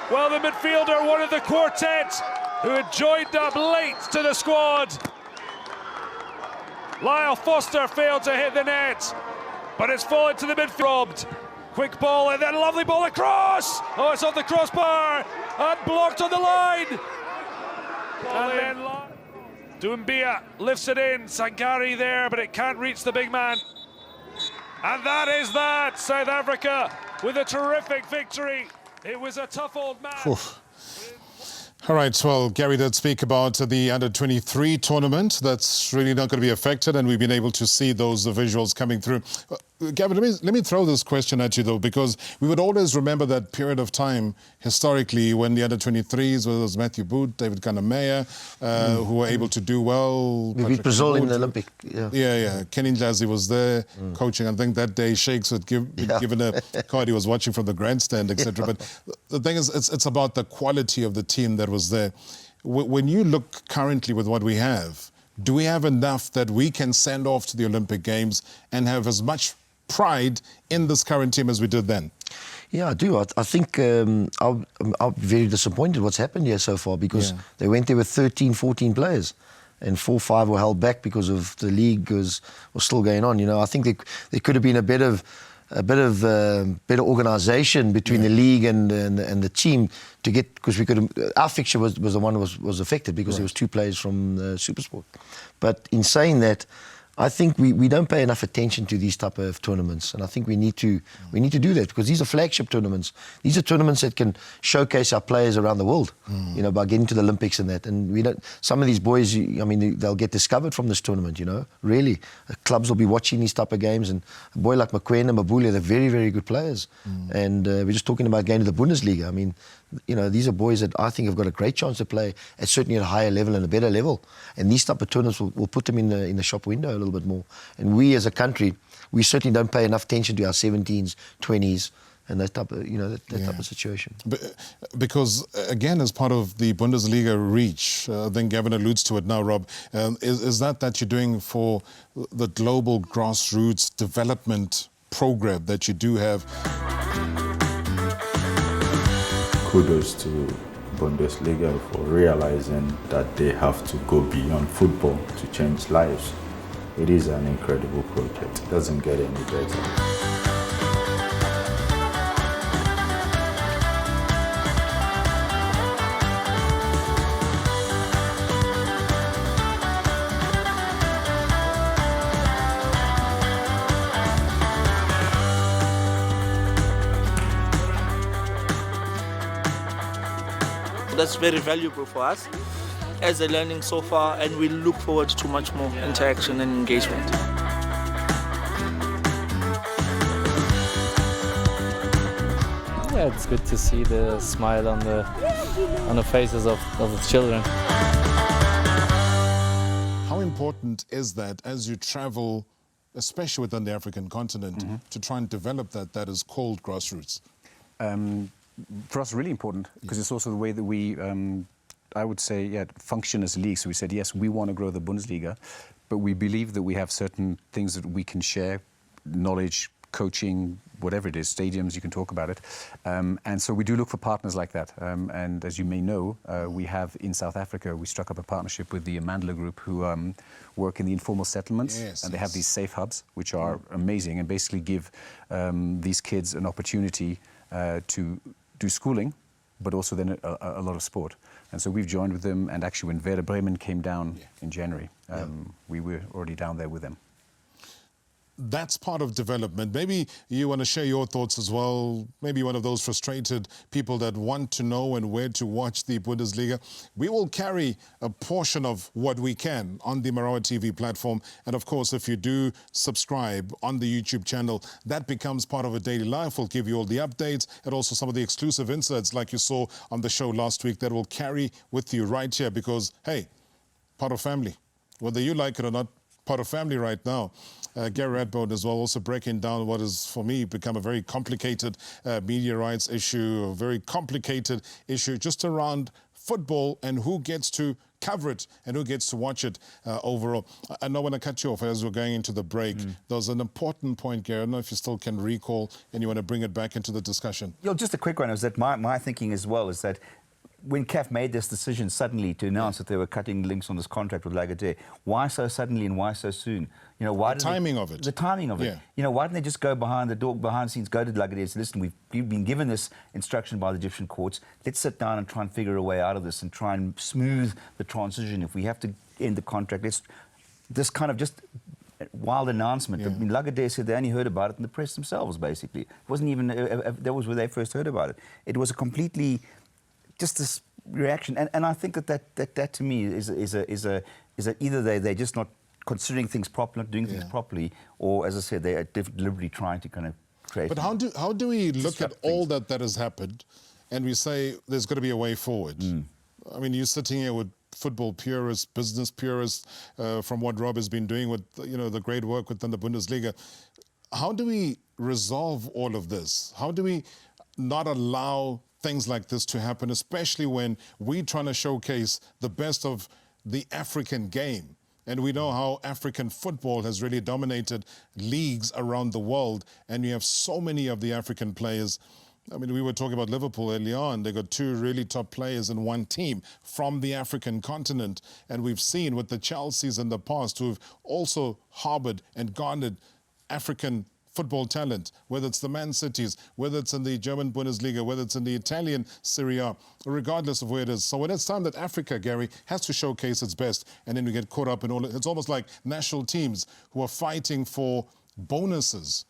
Well, the midfielder, one of the quartet who had joined up late to the squad. Lyle Foster failed to hit the net, but it's fallen to the midfield. Robbed. Quick ball and then a lovely ball across. Oh, it's off the crossbar and blocked on the line. And then Dumbia lifts it in. Sangari there, but it can't reach the big man. And that is that. South Africa with a terrific victory. It was a tough old match.
All right, well, Gary did speak about the under-23 tournament. That's really not going to be affected, and we've been able to see those visuals coming through. Gavin, let me throw this question at you, though, because we would always remember that period of time historically when the under-23s, whether it was Matthew Booth, David Kannemeyer, who were able to do well.
We beat Brazil in the Olympic.
Yeah. Kenny Njasi was there coaching. I think that day Shakes had given a card. He was watching from the grandstand, etc. But the thing is, it's about the quality of the team that was there. When you look currently with what we have, do we have enough that we can send off to the Olympic Games and have as much pride in this current team as we did then?
Yeah, I do. I think I'm very disappointed what's happened here so far, because they went there with 13, 14 players, and 4 or 5 were held back because of the league was still going on. You know, I think there could have been a bit of better organisation between the league and the team to get, because we could. Our fixture was the one was affected because there was 2 players from SuperSport. But in saying that, I think we don't pay enough attention to these type of tournaments, and I think we need to do that, because these are flagship tournaments. These are tournaments that can showcase our players around the world, you know, by getting to the Olympics and that. And we don't. Some of these boys, I mean, they'll get discovered from this tournament. You know, really, clubs will be watching these type of games. And a boy like McQueen and Mabule, they're very, very good players. And we're just talking about going to the Bundesliga. I mean, You know, these are boys that I think have got a great chance to play at certainly at a higher level and a better level. And these type of tournaments will put them in the shop window a little bit more. And we as a country, we certainly don't pay enough attention to our 17s, 20s, and that type of, you know, that type of situation.
Because, again, as part of the Bundesliga reach, I think Gavin alludes to it now, Rob, is that you're doing for the global grassroots development program that you do have?
Kudos to Bundesliga for realizing that they have to go beyond football to change lives. It is an incredible project. It doesn't get any better.
That's very valuable for us as a learning so far, and we look forward to much more interaction and engagement.
Yeah, it's good to see the smile on the faces of the children.
How important is that as you travel, especially within the African continent, to try and develop that is called grassroots?
For us, really important, because it's also the way that we, I would say, function as a league. So we said, yes, we want to grow the Bundesliga, but we believe that we have certain things that we can share, knowledge, coaching, whatever it is, stadiums, you can talk about it. And so we do look for partners like that. And as you may know, we have in South Africa, we struck up a partnership with the Mandela Group, who work in the informal settlements. And they have these safe hubs, which are amazing, and basically give these kids an opportunity to do schooling, but also then a lot of sport. And so we've joined with them, and actually when Werder Bremen came down in January, we were already down there with them.
That's part of development. Maybe you want to share your thoughts as well. Maybe one of those frustrated people that want to know and where to watch the Bundesliga. We will carry a portion of what we can on the Marawa TV platform. And of course, if you do subscribe on the YouTube channel, that becomes part of a daily life. We'll give you all the updates and also some of the exclusive inserts like you saw on the show last week that will carry with you right here because, hey, part of family. Whether you like it or not, part of family right now. Gary Radbourne as well, also breaking down what has, for me, become a very complicated media rights issue, a very complicated issue just around football and who gets to cover it and who gets to watch it overall. I know when I cut you off as we're going into the break, there was an important point, Gary. I don't know if you still can recall and you want to bring it back into the discussion.
Yeah, just a quick one. Is that my thinking as well is that when CAF made this decision suddenly to announce that they were cutting links on this contract with Lagardère, why so suddenly and why so soon? You know, why
the timing of it.
The timing of it. You know, why didn't they just go behind the door, behind the scenes, go to Lagardère and say, listen, we've been given this instruction by the Egyptian courts. Let's sit down and try and figure a way out of this and try and smooth the transition. If we have to end the contract, let's this kind of just wild announcement. I mean, Lagardère said they only heard about it in the press themselves, basically. It wasn't even, that was where they first heard about it. It was a completely, just this reaction. And I think that to me is either they're just not considering things properly, not doing things properly, or, as I said, they are deliberately trying to kind of create...
But how do we look at all that has happened and we say there's got to be a way forward? I mean, you're sitting here with football purists, business purists, from what Rob has been doing with, you know, the great work within the Bundesliga. How do we resolve all of this? How do we not allow things like this to happen, especially when we're trying to showcase the best of the African game? And we know how African football has really dominated leagues around the world, and you have so many of the African players. I mean, we were talking about Liverpool early on. They got two really top players in one team from the African continent. And we've seen with the Chelseas in the past who've also harbored and garnered African football talent, whether it's the Man Cities, whether it's in the German Bundesliga, whether it's in the Italian Serie A, regardless of where it is. So when it's time that Africa, Gary, has to showcase its best, and then we get caught up in all, it's almost like national teams who are fighting for bonuses.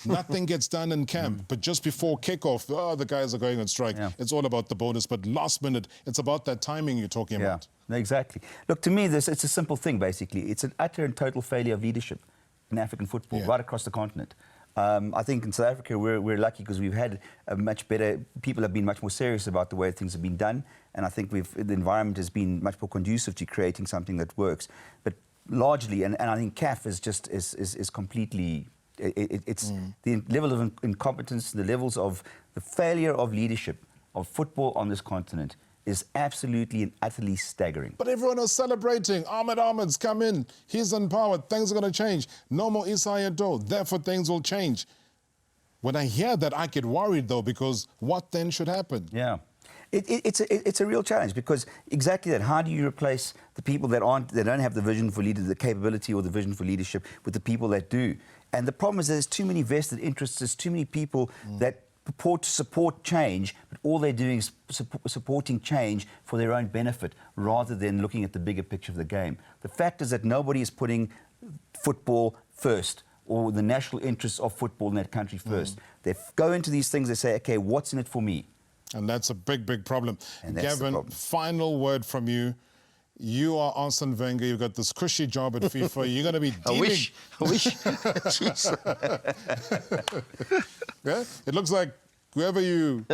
Nothing gets done in camp, but just before kickoff, the guys are going on strike. It's all about the bonus, but last minute, it's about that timing you're talking about.
Exactly. Look, to me, it's a simple thing, basically. It's an utter and total failure of leadership in African football, right across the continent. I think in South Africa we're lucky because we've had a much better. People have been much more serious about the way things have been done, and I think the environment has been much more conducive to creating something that works. But largely, and I think CAF is completely. It's the level of incompetence, the levels of the failure of leadership of football on this continent is absolutely and utterly staggering.
But everyone is celebrating. Ahmed's come in. He's in power. Things are going to change. No more Isaiah Doe. Therefore, things will change. When I hear that, I get worried, though, because what then should happen?
Yeah. It's a real challenge because exactly that. How do you replace the people that don't have the vision for leadership, the capability or the vision for leadership with the people that do? And the problem is there's too many vested interests. There's too many people that purport to support change, but all they're doing is supporting change for their own benefit rather than looking at the bigger picture of the game. The fact is that nobody is putting football first or the national interests of football in that country first. They go into these things, they say, okay, what's in it for me?
And that's a big, big problem.
And that's
Gavin,
the problem.
Final word from you. You are Austin Vanga. You've got this cushy job at FIFA. You're going to be dealing...
I wish.
Yeah? It looks like whoever you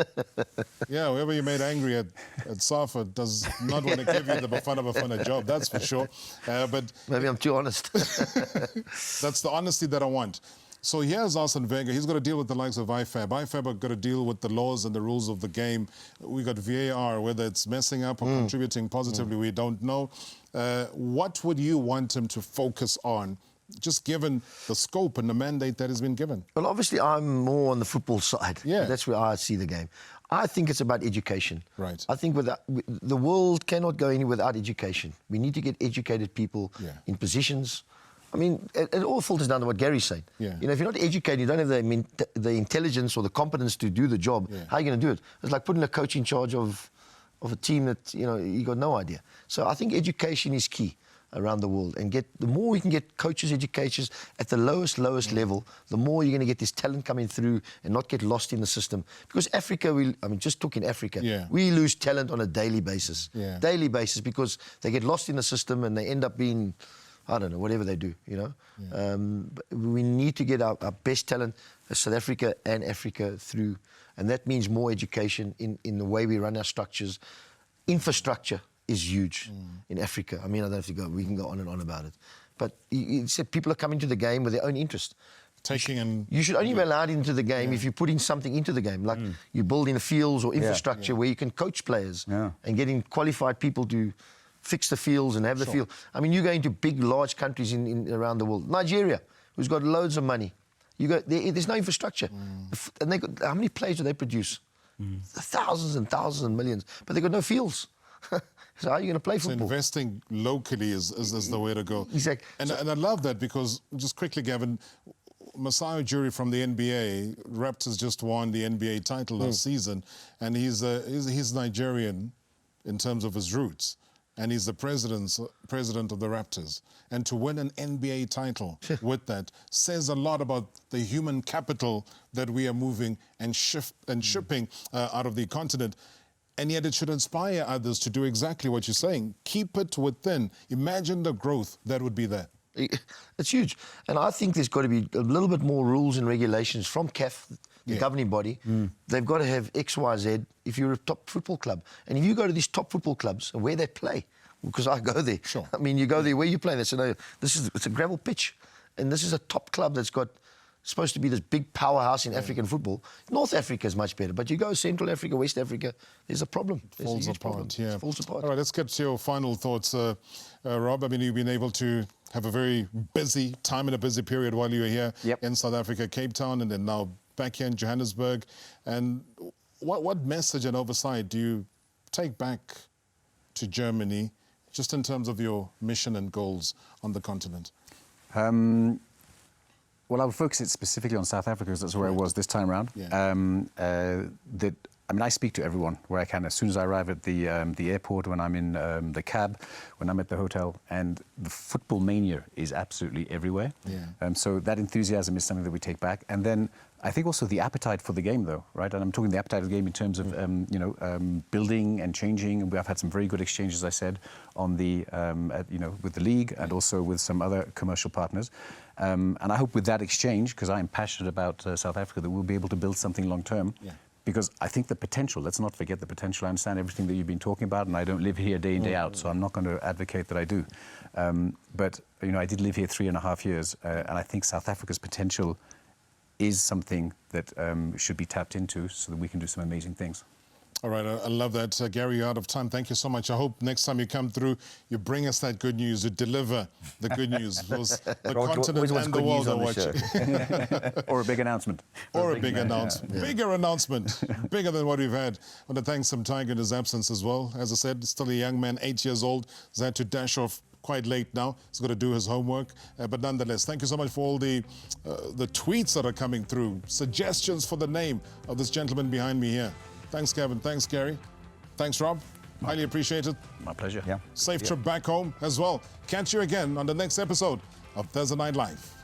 made angry at SAFA does not want to give you the Bafana job, that's for sure. But
maybe I'm too honest.
That's the honesty that I want. So here's Austin Vanga. He's got to deal with the likes of IFAB. IFAB have got to deal with the laws and the rules of the game. We got VAR, whether it's messing up or contributing positively, we don't know. What would you want him to focus on, just given the scope and the mandate that has been given?
Well, obviously, I'm more on the football side.
Yeah.
That's where I see the game. I think it's about education.
Right.
I think the world cannot go anywhere without education. We need to get educated people in positions. I mean, it all filters down to what Gary's saying.
Yeah.
You know, if you're not educated, you don't have the intelligence or the competence to do the job, how are you going to do it? It's like putting a coach in charge of a team that, you know, you got no idea. So I think education is key around the world. And the more we can get coaches, educators at the lowest level, the more you're going to get this talent coming through and not get lost in the system. Because Africa, just talking Africa, we lose talent on a daily basis. Daily basis, because they get lost in the system and they end up being... I don't know, whatever they do, you know. But we need to get our best talent, South Africa and Africa, through. And that means more education in the way we run our structures. Infrastructure is huge in Africa. I mean, I don't have to go, we can go on and on about it. But you said people are coming to the game with their own interest. You should only be allowed into the game if you're putting something into the game, like you build in fields or infrastructure where you can coach players and getting qualified people to fix the fields and have the field. I mean, you go into big, large countries around the world. Nigeria, who's got loads of money. There's no infrastructure. And how many players do they produce? Thousands and thousands and millions. But they've got no fields. So how are you going to play football?
So investing locally is the way to go.
Exactly.
And I love that because, just quickly, Gavin, Masai Ujiri from the NBA, Raptors just won the NBA title last season, and he's Nigerian in terms of his roots. And he's the president of the Raptors. And to win an NBA title with that says a lot about the human capital that we are moving and shipping out of the continent. And yet it should inspire others to do exactly what you're saying. Keep it within. Imagine the growth that would be there.
It's huge. And I think there's got to be a little bit more rules and regulations from CAF, the governing body. They've got to have X, Y, Z if you're a top football club. And if you go to these top football clubs and where they play, because I go there.
Sure.
I mean, you go there, where you play, they say, no, it's a gravel pitch. And this is a top club that's supposed to be this big powerhouse in African football. North Africa is much better. But you go Central Africa, West Africa, there's a problem. There's
Falls
a huge
apart,
problem. It falls apart.
All right, let's get to your final thoughts, Rob. I mean, you've been able to have a very busy time in a busy period while you were here in South Africa, Cape Town, and then now back here in Johannesburg. And what message and oversight do you take back to Germany, just in terms of your mission and goals on the continent?
Well, I would focus it specifically on South Africa because that's where I was this time around. I mean, I speak to everyone where I can. As soon as I arrive at the airport, when I'm in the cab, when I'm at the hotel, and the football mania is absolutely everywhere. So that enthusiasm is something that we take back. And then I think also the appetite for the game, though, right? And I'm talking the appetite of the game in terms of building and changing. And I've had some very good exchanges, as I said, on the with the league and also with some other commercial partners. And I hope with that exchange, because I am passionate about South Africa, that we'll be able to build something long term.
Yeah.
Because I think the potential, let's not forget the potential. I understand everything that you've been talking about, and I don't live here day in, day out, so I'm not going to advocate that I do. But, you know, I did live here 3.5 years, and I think South Africa's potential is something that should be tapped into so that we can do some amazing things.
All right, I love that. Gary, you're out of time. Thank you so much. I hope next time you come through, you bring us that good news, you deliver the good news. Because the continent and the world are watching.
Or a big announcement.
Or a big announcement. Yeah. Bigger announcement. Bigger than what we've had. I want to thank Sim-Tiger in his absence as well. As I said, still a young man, 8 years old. He's had to dash off quite late now. He's got to do his homework. But nonetheless, thank you so much for all the tweets that are coming through. Suggestions for the name of this gentleman behind me here. Thanks, Gavin. Thanks, Gary. Thanks, Rob. Highly appreciated.
My pleasure.
Yeah.
Safe trip back home as well. Catch you again on the next episode of Thursday Night Live.